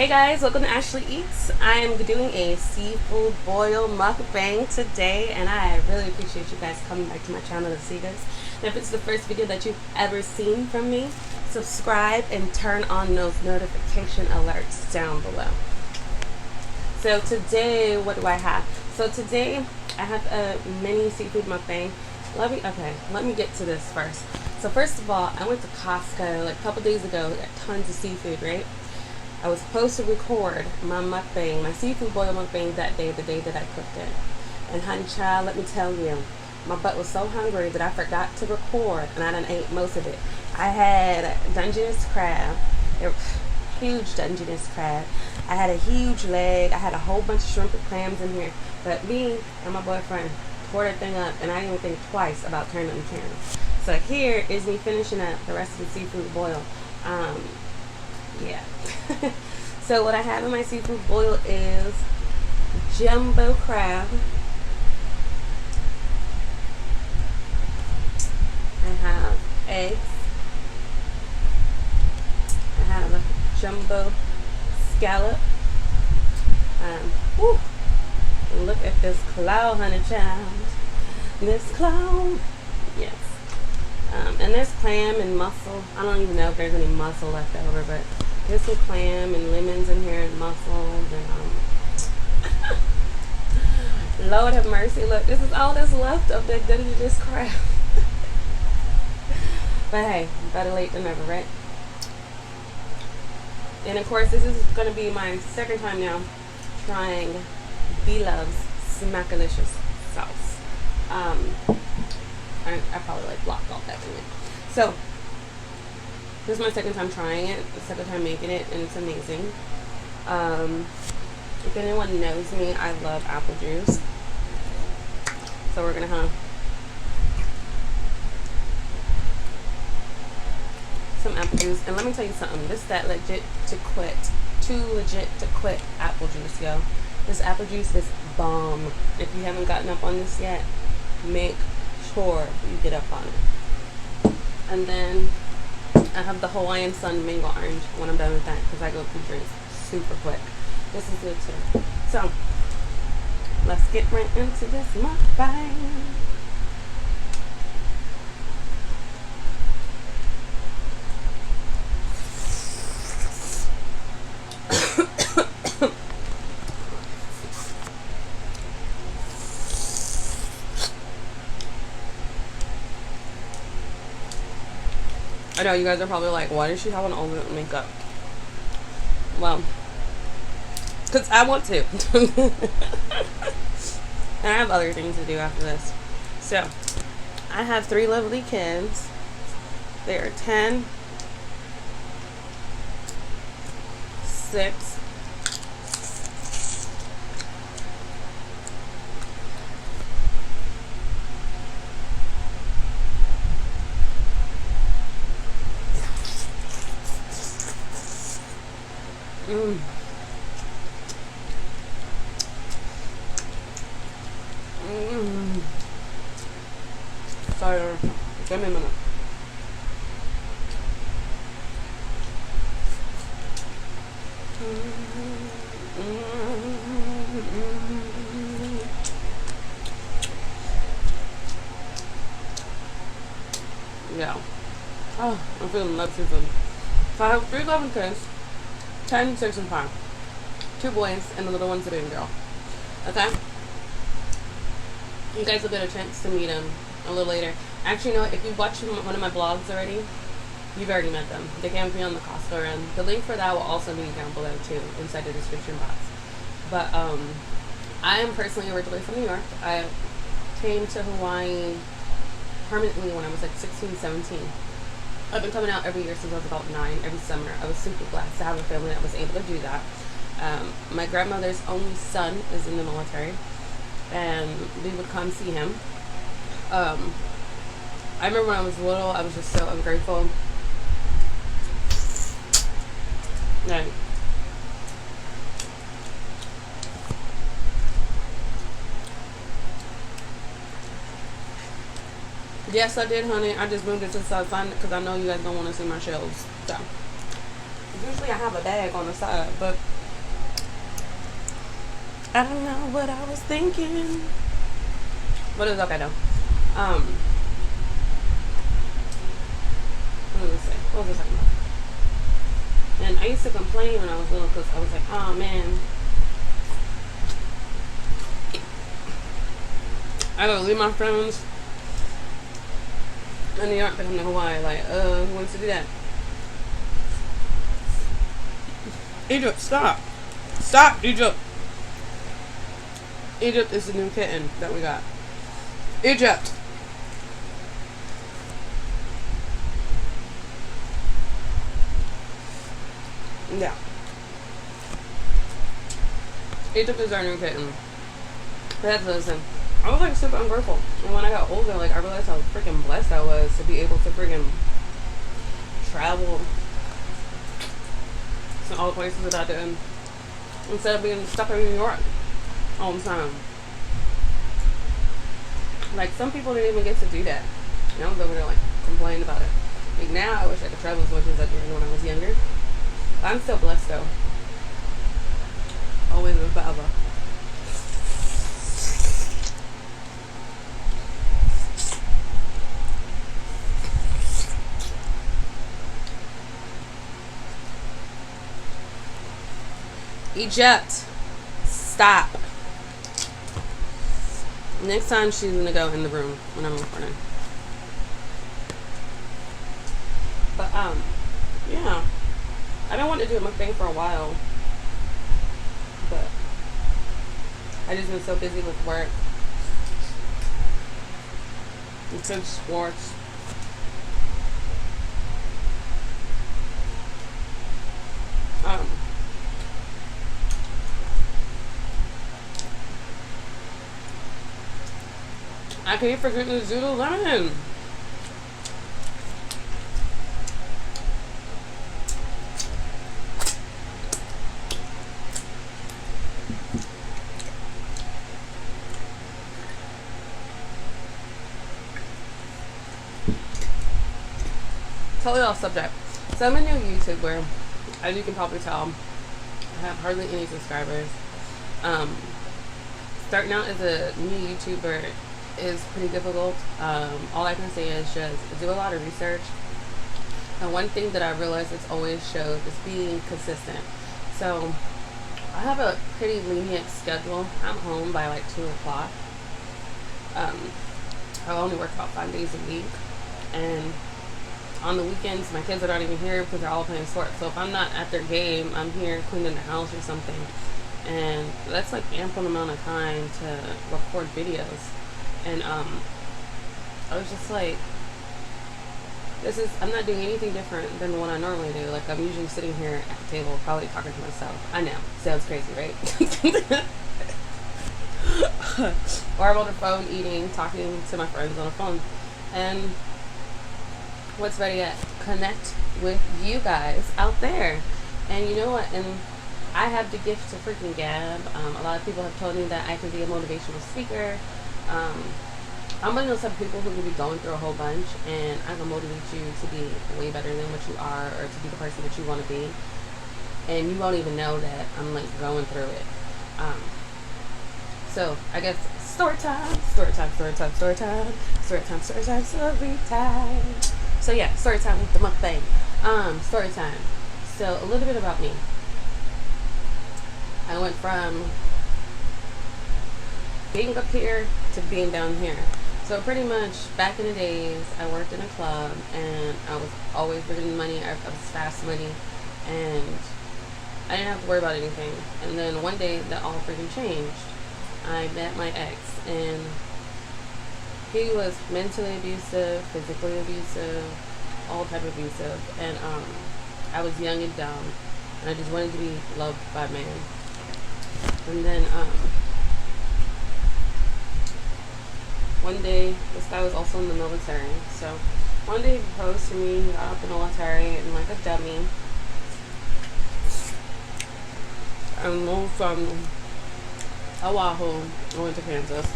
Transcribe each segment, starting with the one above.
Hey guys, welcome to Ashley Eats. I am doing a seafood boil mukbang today, and I really appreciate you guys coming back to my channel to see this. And if it's the first video that you've ever seen from me, subscribe and turn on those notification alerts down below. So today, what do I have? So today, I have a mini seafood mukbang. Let me get to this first. So first of all, I went to Costco like a couple days ago. We got tons of seafood, right? I was supposed to record my mukbang, my seafood boil mukbang that day, the day that I cooked it. And honey child, let me tell you, my butt was so hungry that I forgot to record, and I done ate most of it. I had Dungeness crab, huge Dungeness crab. I had a huge leg. I had a whole bunch of shrimp and clams in here. But me and my boyfriend tore that thing up, and I didn't even think twice about turning on the camera. So here is me finishing up the rest of the seafood boil. Yeah. So what I have in my seafood boil is jumbo crab. I have eggs. I have a jumbo scallop. Look at this cloud, honey child. This cloud. Yes. And there's clam and mussel. I don't even know if there's any mussel left over, but there's some clam and lemons in here and mussels and Lord have mercy. Look, this is all that's left of this crab. But hey, better late than never, right? And of course, this is going to be my second time now trying Blove's Smackalicious sauce. I probably like blocked all that in it. So this is my second time trying it, the second time making it, and it's amazing. If anyone knows me, I love apple juice. So we're gonna have some apple juice. And let me tell you something, this is that legit to quit. Too legit to quit apple juice, yo. This apple juice is bomb. If you haven't gotten up on this yet, make sure you get up on it. And then I have the Hawaiian Sun mango orange when I'm done with that, because I go through drinks super quick. This is good too. So let's get right into this mukbang. I know you guys are probably like, why does she have on all the makeup? Well, because I want to. And I have other things to do after this. So, I have 3 lovely kids. They are 10, 6, Sorry, give me a minute. Yeah. Oh, I'm feeling love season. So I have 3 loving kids, 10, 6, and 5. 2 boys, and the little one's a baby girl. Okay? You guys will get a chance to meet them a little later. Actually, you know what? If you've watched one of my vlogs already, you've already met them. They came with me on the Costco run. The link for that will also be down below too, inside the description box. But I am personally originally from New York. I came to Hawaii permanently when I was like 16, 17. I've been coming out every year since I was about 9, every summer. I was super blessed to have a family that was able to do that. My grandmother's only son is in the military, and we would come see him. I remember when I was little, I was just so ungrateful. Like, yes, I did, honey. I just moved it to the side because I know you guys don't want to see my shelves. So usually I have a bag on the side, but I don't know what I was thinking. But it's okay though. What was I say? What was I talking about? And I used to complain when I was little because I was like, oh man, I gotta leave my friends in New York to come to Hawaii. Like, who wants to do that? Egypt, stop. Stop, Egypt. Egypt is the new kitten that we got. Egypt. Yeah. Egypt is our new kitten. That's listen. I was like super ungrateful. And when I got older, like I realized how freaking blessed I was to be able to freaking travel to all the places that I did instead of being stuck in New York all the time. Like some people didn't even get to do that. And I was over there like complaining about it. Like now I wish I could travel as much as I did when I was younger. I'm still blessed though. Always and forever. Egypt, stop. Next time she's gonna go in the room when I'm recording. But yeah, I've been wanting to do a mukbang for a while, but I just been so busy with work and kids' sports. I can't forget the zoodle lemon. Totally off subject. So I'm a new YouTuber. As you can probably tell, I have hardly any subscribers. Starting out as a new YouTuber is pretty difficult. All I can say is just do a lot of research. And one thing that I realized it's always showed is being consistent. So I have a pretty lenient schedule. I'm home by like 2 o'clock. I only work about 5 days a week. And on the weekends, my kids are not even here because they're all playing sports. So if I'm not at their game, I'm here cleaning the house or something. And that's like ample amount of time to record videos. And I was just like, I'm not doing anything different than what I normally do. Like I'm usually sitting here at the table, probably talking to myself. I know, sounds crazy, right? Or I'm on the phone eating, talking to my friends on the phone. And what's better yet, connect with you guys out there. And you know what? And I have the gift to freaking gab. A lot of people have told me that I can be a motivational speaker. I'm one of those type of people who will be going through a whole bunch, and I can motivate you to be way better than what you are, or to be the person that you want to be. And you won't even know that I'm like going through it. So I guess story time. So yeah, story time with the mukbang. Story time. So a little bit about me. I went from being up here to being down here. So pretty much back in the days, I worked in a club and I was always bringing money. I was fast money and I didn't have to worry about anything. And then one day that all freaking changed. I met my ex and he was mentally abusive, physically abusive, all type of abusive. And I was young and dumb and I just wanted to be loved by a man. And then one day, this guy was also in the military. So one day he proposed to me, he got out the military and like a dummy. And moved from Oahu, I went to Kansas.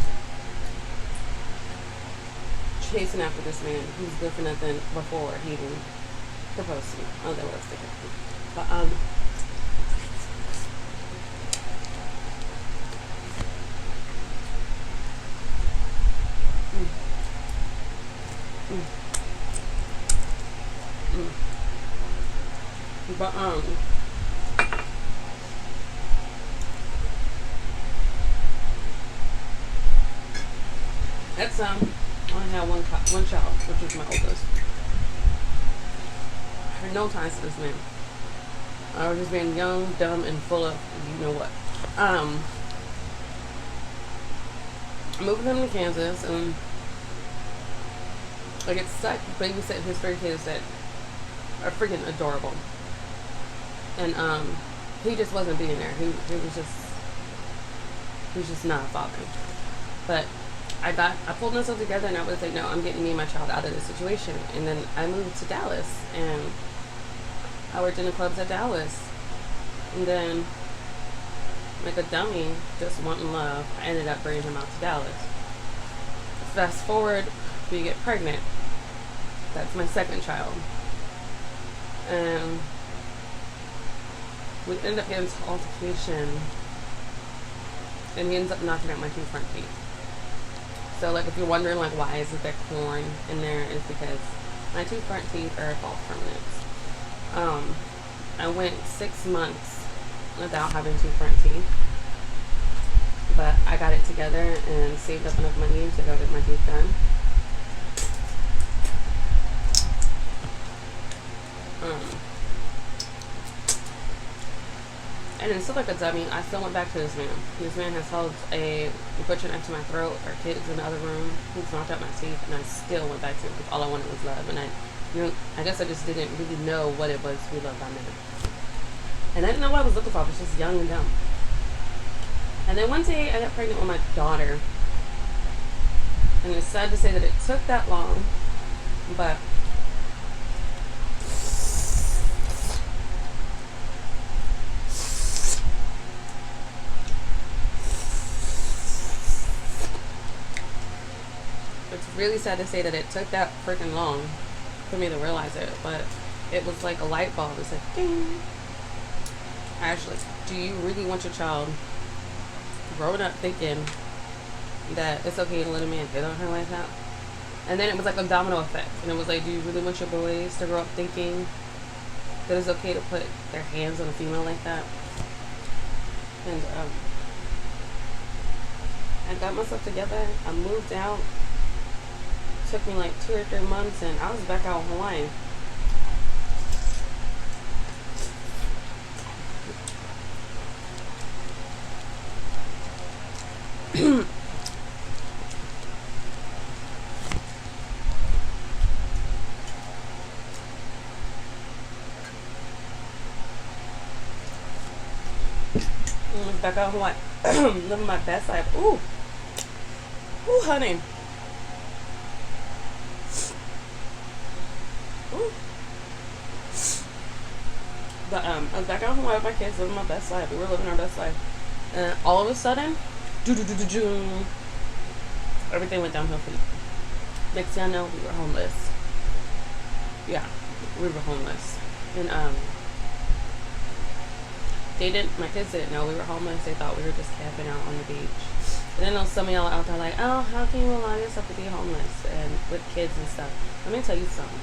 Chasing after this man who's good for nothing before he even proposed to me. Oh, that was thinking. But But that's I only had one child, which was my oldest. I had no ties to this man. I was just being young, dumb, and full of you know what. I moved him to Kansas, and I get stuck babysitting his three kids that are freaking adorable. And he just wasn't being there. He was just not a father. But I pulled myself together, and I was like, no, I'm getting me and my child out of this situation. And then I moved to Dallas, and I worked in the clubs at Dallas. And then, like a dummy, just wanting love, I ended up bringing him out to Dallas. Fast forward, we get pregnant. That's my second child. And we end up getting into altercation, and he ends up knocking out my two front teeth. So, like, if you're wondering, like, why is there corn in there, it's because my two front teeth are false permanents. I went 6 months without having two front teeth, but I got it together and saved up enough money to go get my teeth done. And then, still like a dummy, I still went back to this man. This man has held a butcher knife to my throat, our kids in the other room. He's knocked out my teeth, and I still went back to him because all I wanted was love. And I guess I just didn't really know what it was to be loved by men. And I didn't know what I was looking for. I was just young and dumb. And then one day, I got pregnant with my daughter. And it's sad to say that it took that long, but it's really sad to say that it took that freaking long for me to realize it, but it was like a light bulb. It's like, ding. Ashley, do you really want your child growing up thinking that it's okay to let a man hit on her like that? And then it was like a domino effect. And it was like, do you really want your boys to grow up thinking that it's okay to put their hands on a female like that? And I got myself together. I moved out. It took me like 2 or 3 months, and I was back out in Hawaii. Back out in Hawaii. Living my best life. Ooh, honey. Ooh. But I was back out in Hawaii with my kids, living my best life. We were living our best life, and all of a sudden, everything went downhill for me. Next thing I know, we were homeless. Yeah, we were homeless, and my kids didn't know we were homeless. They thought we were just camping out on the beach. And then there's some of y'all out there like, oh, how can you allow yourself to be homeless and with kids and stuff? Let me tell you something.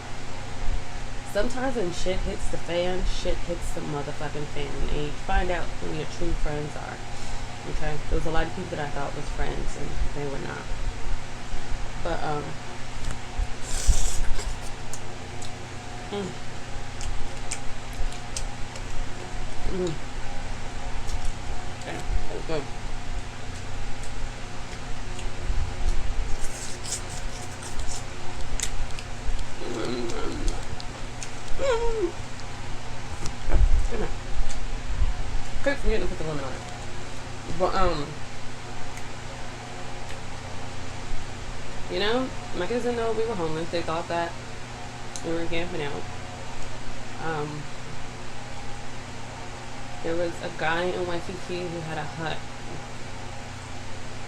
Sometimes when shit hits the fan, shit hits the motherfucking fan, and you find out who your true friends are. Okay? There was a lot of people that I thought was friends, and they were not. But okay, that was good. Good night. Quick, I'm gonna put the lemon on it. But you know, my kids didn't know we were homeless. They thought that we were camping out. There was a guy in Waikiki who had a hut,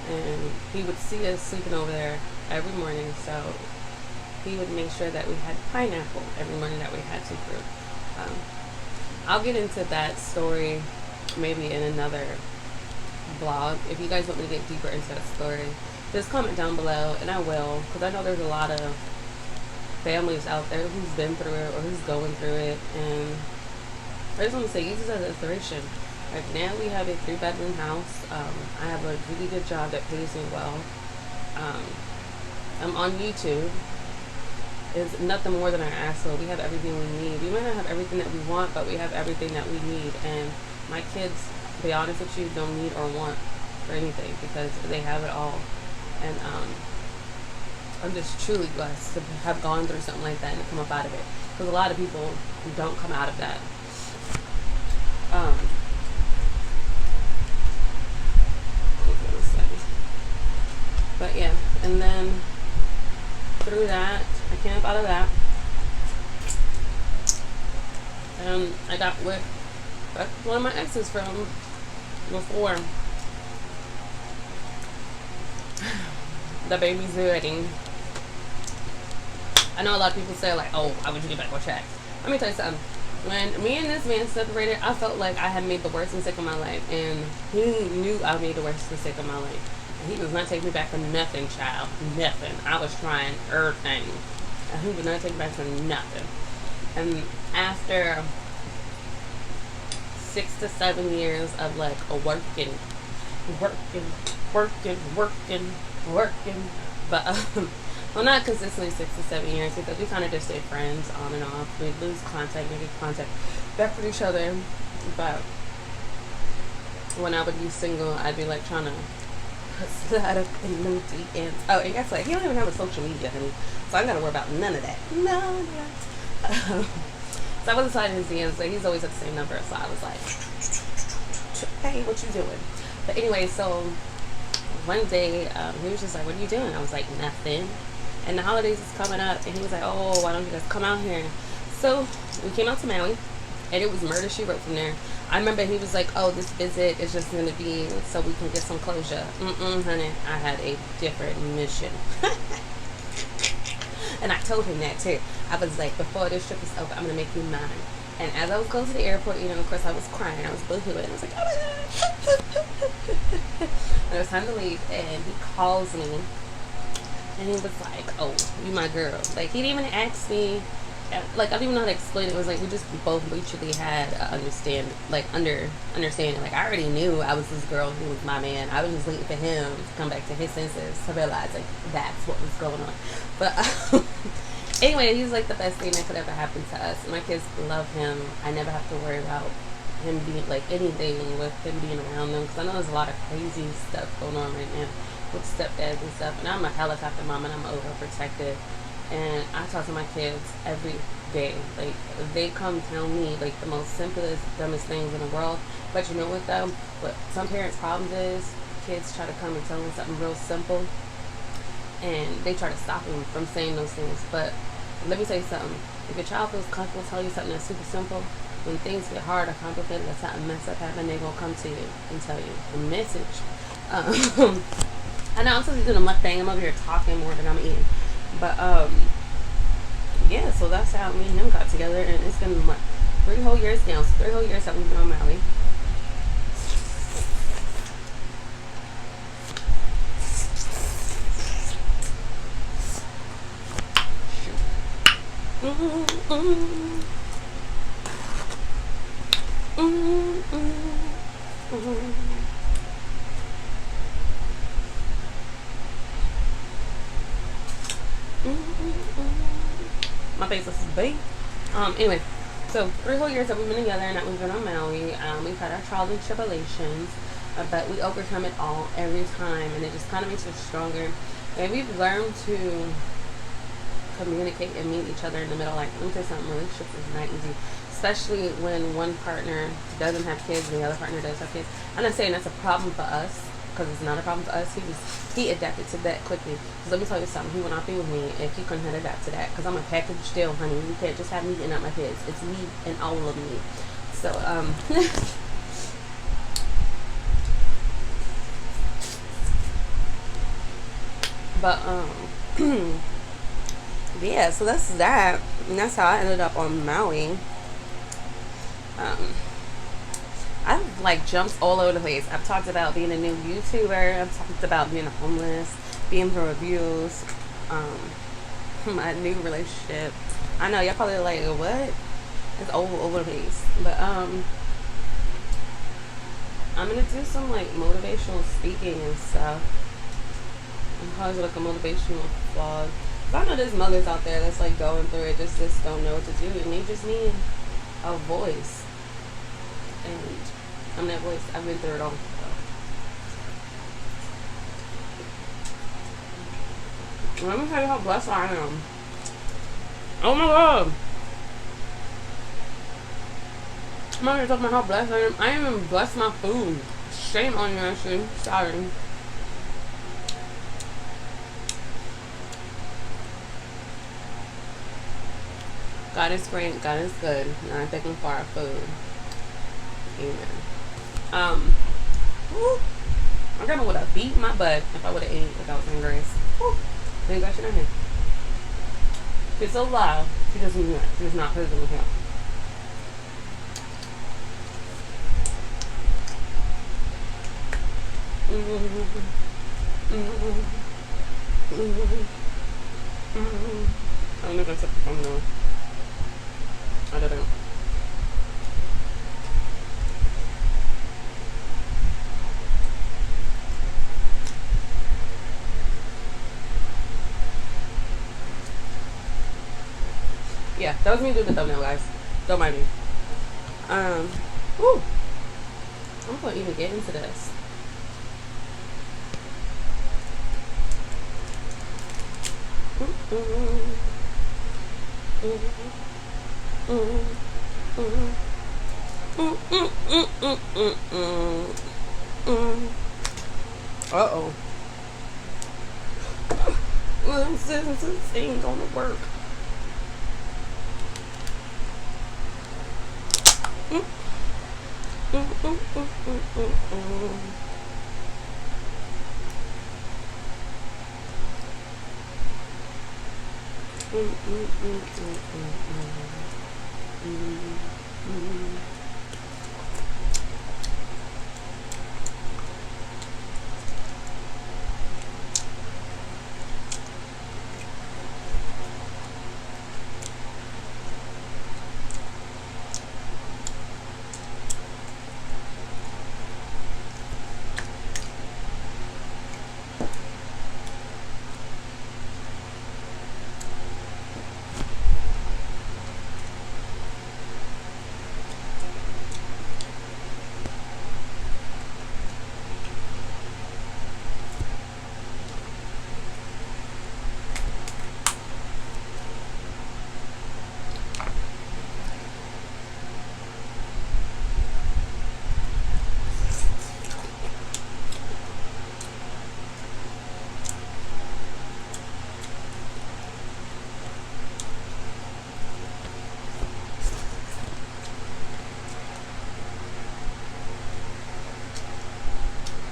and he would see us sleeping over there every morning, so he would make sure that we had pineapple every morning that we had seafood. I'll get into that story maybe in another vlog. If you guys want me to get deeper into that story, just comment down below, and I will, because I know there's a lot of families out there who's been through it or who's going through it, and I just want to say, use this as inspiration. Like now we have a 3-bedroom house. I have a really good job that pays me well. Um, I'm on YouTube. It's nothing more than our asshole. We have everything we need. We might not have everything that we want, but we have everything that we need. And my kids, to be honest with you, don't need or want for anything because they have it all. And I'm just truly blessed to have gone through something like that and to come up out of it. Because a lot of people don't come out of that. But yeah, and then through that, I came up out of that. And I got with one of my exes from before. The baby's wedding. I know a lot of people say like, oh, why would you get back with your ex? Let me tell you something. When me and this man separated, I felt like I had made the worst mistake of my life. And he knew I made the worst mistake of my life. And he was not taking me back for nothing, child. Nothing. I was trying everything. And he would not take me back for nothing. And after 6 to 7 years of like working, but well, not consistently 6 to 7 years because we kind of just stay friends on and off. We lose contact, we get contact back with each other. But when I would be single, I'd be like trying to slide up in them DMs. Oh, and guess what? He don't even have a social media, honey. So I ain't gotta worry about none of that. No. So I was sliding his DMs, but he's always at the same number. So I was like, hey, what you doing? But anyway, so one day he was just like, what are you doing? I was like, nothing. And the holidays is coming up, and he was like, oh, why don't you guys come out here? So we came out to Maui, and it was murder she wrote from there. I remember he was like, oh, this visit is just going to be so we can get some closure. Honey, I had a different mission. And I told him that too. I was like, before this trip is over, I'm going to make you mine. And as I was going to the airport, you know, of course I was crying. I was boohooing. I was like, oh my God. And it was time to leave, and he calls me. And he was like, oh, you my girl. Like, he didn't even ask me. Like, I don't even know how to explain it. It was like we just both mutually had understanding. Like, I already knew I was this girl who was my man. I was just waiting for him to come back to his senses to realize, like, that's what was going on. But anyway, he's like the best thing that could ever happen to us. My kids love him. I never have to worry about him being, like, anything with him being around them. Because I know there's a lot of crazy stuff going on right now with stepdads and stuff. And I'm a helicopter mom, and I'm overprotective. And I talk to my kids every day. Like, they come tell me, like, the most simplest, dumbest things in the world. But you know what, though? What some parents' problems is, kids try to come and tell them something real simple, and they try to stop them from saying those things. But let me tell you something. If your child feels comfortable telling you something that's super simple, when things get hard or complicated or something mess up happen, they're going to come to you and tell you a message. I know I'm supposed to be doing a mukbang. I'm over here talking more than I'm eating. But, yeah, so that's how me and him got together, and it's been, what, 3 whole years now. So 3 whole years that we've been on Maui. My face is big. Anyway, so 3 whole years that we've been together and that we've been on Maui. We've had our trials and tribulations, but we overcome it all every time, and it just kind of makes us stronger. And we've learned to communicate and meet each other in the middle. Like, let me tell you something, relationships is not easy, especially when one partner doesn't have kids and the other partner does have kids. I'm not saying that's a problem for us, because it's not a problem for us. He adapted to that quickly. Because let me tell you something, he would not be with me if he couldn't have adapted to that. Because I'm a package deal, honey. You can't just have me and not my kids. It's me and all of me. So, but, yeah, so that's that. And that's how I ended up on Maui. I've like jumped all over the place. I've talked about being a new YouTuber. I've talked about being homeless, being for reviews, my new relationship. I know y'all probably like, what? It's all over the place. But I'm gonna do some like motivational speaking and stuff. And probably like a motivational vlog. I know there's mothers out there that's like going through it, just don't know what to do, and they just need a voice. And I'm that voice. I've been through it all. So. Let me tell you how blessed I am. Oh my god. I'm not gonna talk about how blessed I am. I am even blessed my food. Shame on you, actually. Sorry. God is great. God is good. And I'm thanking for our food. Amen. Woo, my grandma would have beat my butt if I would have ate without saying grace. Woo, thank God she not here. She's so loud. She doesn't. She does not put it in the hell. I don't know if I took the phone though. I don't know. Yeah, that was me doing the thumbnail, guys. Don't mind me. Woo. I'm gonna even get into this. Uh-oh. This ain't gonna work.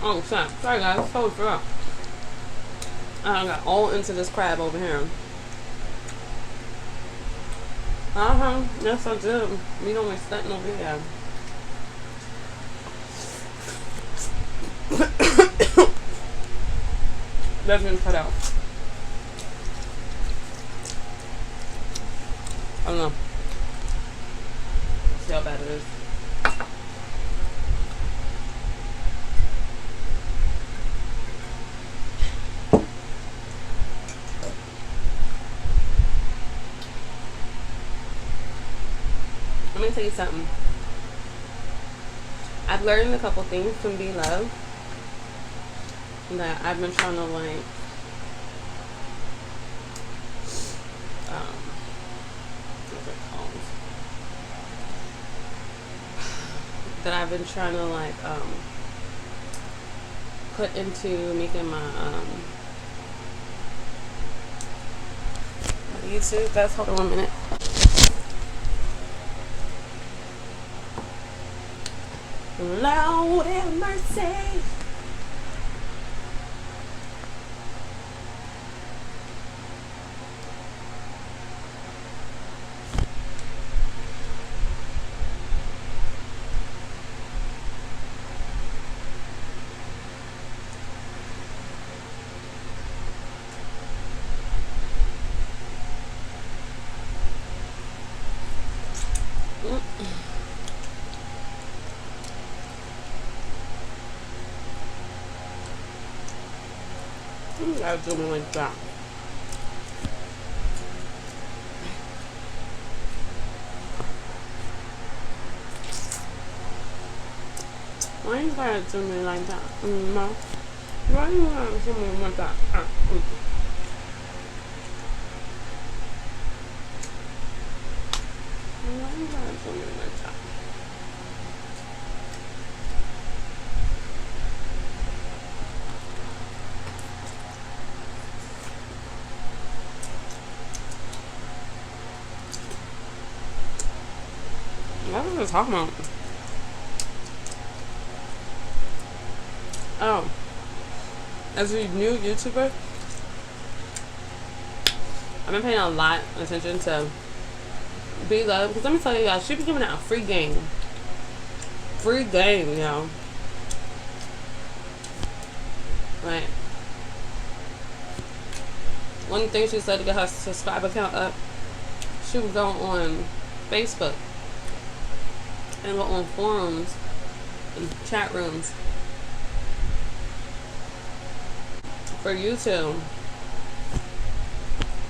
Oh, snap. Sorry, guys. Totally forgot. I got all into this crab over here. Yes, I did. We don't make stunting over here. That's been cut out. I don't know. See how bad it is. Let me tell you something. I've learned a couple things from Blove that I've been trying to like what's it called? That I've been trying to like put into making my YouTube. Guys, hold on 1 minute. Lord have mercy. You gotta do me like that. Why you gotta do me like that? Ma? Why you gotta do me like that? Why you gotta do me like that? What was I talking about? Oh, as a new YouTuber, I've been paying a lot of attention to Blove, because let me tell you guys, she be giving out free game. Free game, yo. Right. One thing she said to get her subscriber count up, she would go on Facebook and go on forums and chat rooms for YouTube,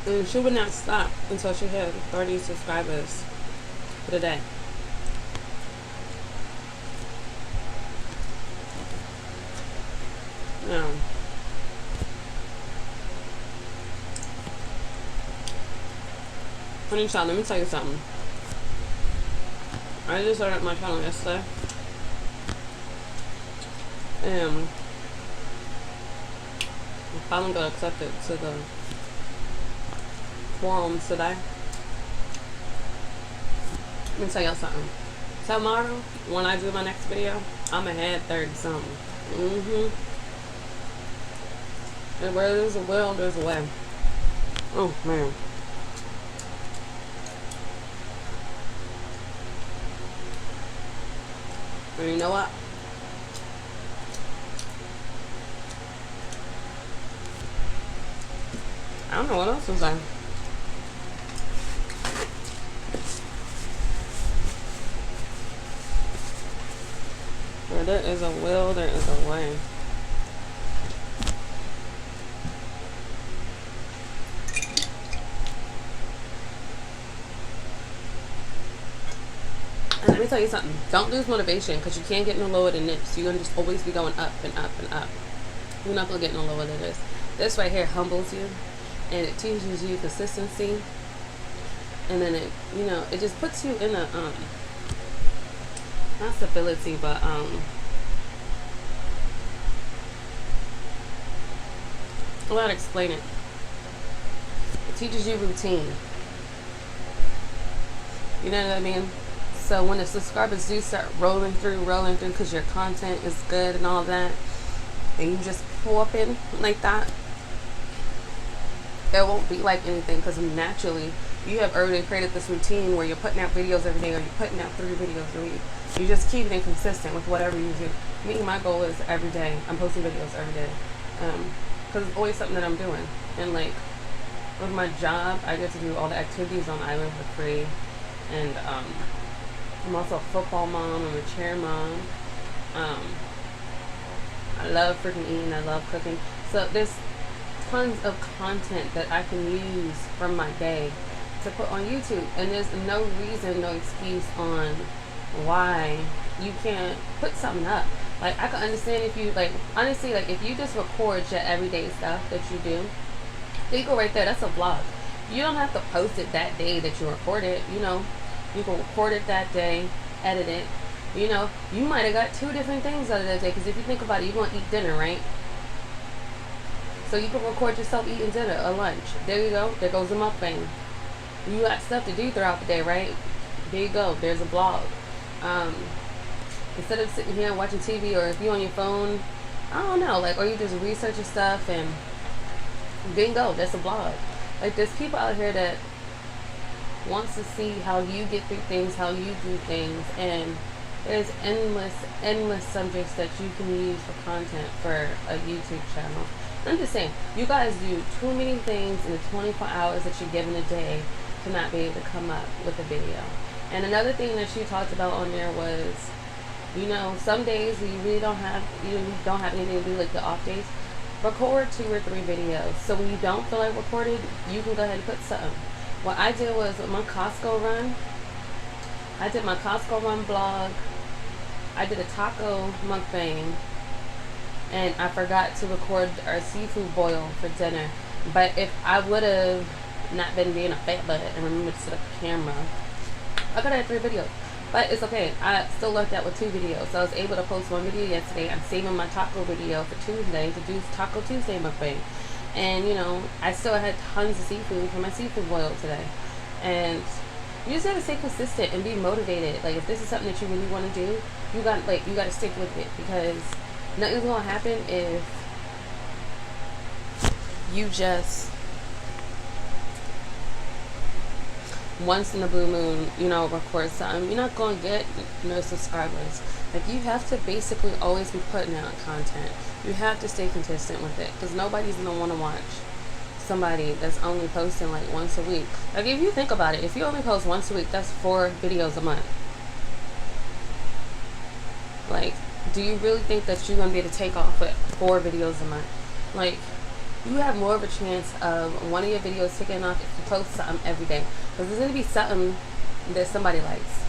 and she would not stop until she had 30 subscribers for the day. Now, honey child, let me tell you something. I just started my channel yesterday, and I finally got accepted to the forums today. Let me tell y'all something. Tomorrow, when I do my next video, I'm ahead 30 something. And where there's a will, there's a way. Oh man. And you know what? I don't know what else to say. Where there is a will, there is a way. And let me tell you something. Don't lose motivation, because you can't get no lower than this. You're going to just always be going up and up and up. You're not going to get no lower than this. This right here humbles you, and it teaches you consistency. And then it, you know, it just puts you in a, not stability, but, I gotta explain it. It teaches you routine. You know what I mean? So when the subscribers do start rolling through, because your content is good and all that, and you just pull up in like that, it won't be like anything, because naturally you have already created this routine where you're putting out videos every day, or you're putting out 3 videos a week. You just keep it consistent with whatever you do. Me, my goal is every day I'm posting videos every day, because it's always something that I'm doing. And like with my job, I get to do all the activities on the island for free. And I'm also a football mom, I'm a cheer mom. I love freaking eating, I love cooking. So there's tons of content that I can use from my day to put on YouTube, and there's no reason, no excuse on why you can't put something up. Like, I can understand if you, like, honestly, like, if you just record your everyday stuff that you do, there you go right there, that's a vlog. You don't have to post it that day that you record it, you know. You can record it that day, edit it, you know. You might have got 2 different things out of that day, because if you think about it, you're going to eat dinner, right? So you can record yourself eating dinner or lunch. There you go. There goes the mukbang. You got stuff to do throughout the day, right? There you go. There's a vlog. Instead of sitting here watching TV, or if you're on your phone, I don't know, like, or you just researching stuff, and bingo, that's a vlog. Like, there's people out here that wants to see how you get through things, how you do things, and there's endless subjects that you can use for content for a YouTube channel. I'm just saying, you guys do too many things in the 24 hours that you're given a day to not be able to come up with a video. And another thing that she talked about on there was, you know, some days you really don't have anything to do, like the off days, record 2 or 3 videos. So when you don't feel like recording, you can go ahead and put something. What I did was with my Costco run, I did my Costco run vlog. I did a taco mukbang, and I forgot to record our seafood boil for dinner. But if I would have not been being a fat butt and remembered to set up the camera, I could have had 3 videos. But it's okay. I still left out with 2 videos. So I was able to post 1 video yesterday. I'm saving my taco video for Tuesday to do Taco Tuesday mukbang. And, you know, I still had tons of seafood for my seafood boil today. And you just gotta stay consistent and be motivated. Like, if this is something that you really want to do, you gotta stick with it, because nothing's gonna happen if you just once in a blue moon, you know, record something. You're not gonna get no subscribers. Like, you have to basically always be putting out content. You have to stay consistent with it, because nobody's gonna want to watch somebody that's only posting like once a week. Like, if you think about it, if you only post once a week, that's 4 videos a month. Like, do you really think that you're gonna be able to take off with 4 videos a month? Like, you have more of a chance of one of your videos taking off if you post something every day, because there's gonna be something that somebody likes.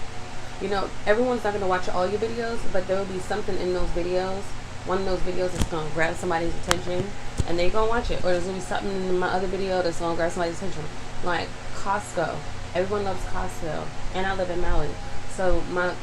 You know, everyone's not gonna watch all your videos, but there will be something in those videos, one of those videos that's gonna grab somebody's attention, and they gonna watch it. Or there's gonna be something in my other video that's gonna grab somebody's attention. Like Costco, everyone loves Costco, and I live in Maui, so my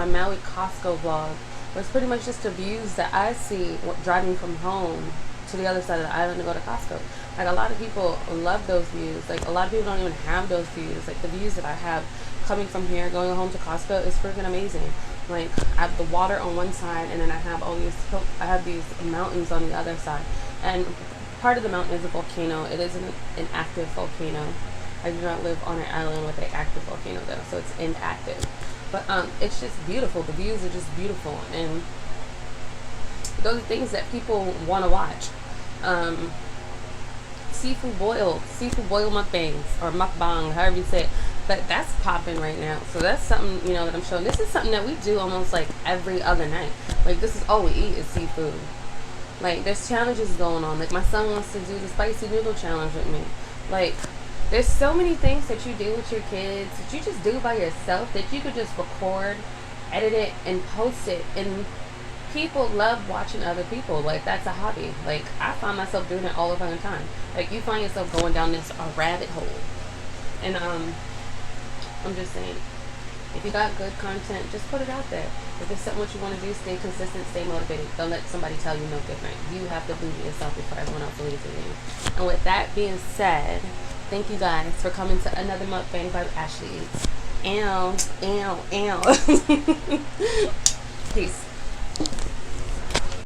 Maui Costco vlog was pretty much just the views that I see driving from home to the other side of the island to go to Costco. Like, a lot of people love those views. Like, a lot of people don't even have those views. Like, the views that I have coming from here going home to Costco is freaking amazing. Like, I have the water on one side, and then I have these mountains on the other side. And part of the mountain is a volcano. It isn't an active volcano. I do not live on an island with an active volcano though, so it's inactive. But it's just beautiful. The views are just beautiful, and those are things that people want to watch. Seafood boil mukbangs, or mukbang, however you say it. But that's popping right now. So that's something, you know, that I'm showing. This is something that we do almost like every other night. Like, this is all we eat is seafood. Like, there's challenges going on. Like, my son wants to do the spicy noodle challenge with me. Like, there's so many things that you do with your kids that you just do by yourself that you could just record, edit it, and post it. And people love watching other people. Like, that's a hobby. Like, I find myself doing it all the fucking time. Like, you find yourself going down this rabbit hole. And I'm just saying, if you got good content, just put it out there. If it's something what you want to do, stay consistent, stay motivated. Don't let somebody tell you no different. You have to believe in yourself before everyone else believes in you. And with that being said, thank you guys for coming to another mukbang by Ashley Eatz. Ew. Peace.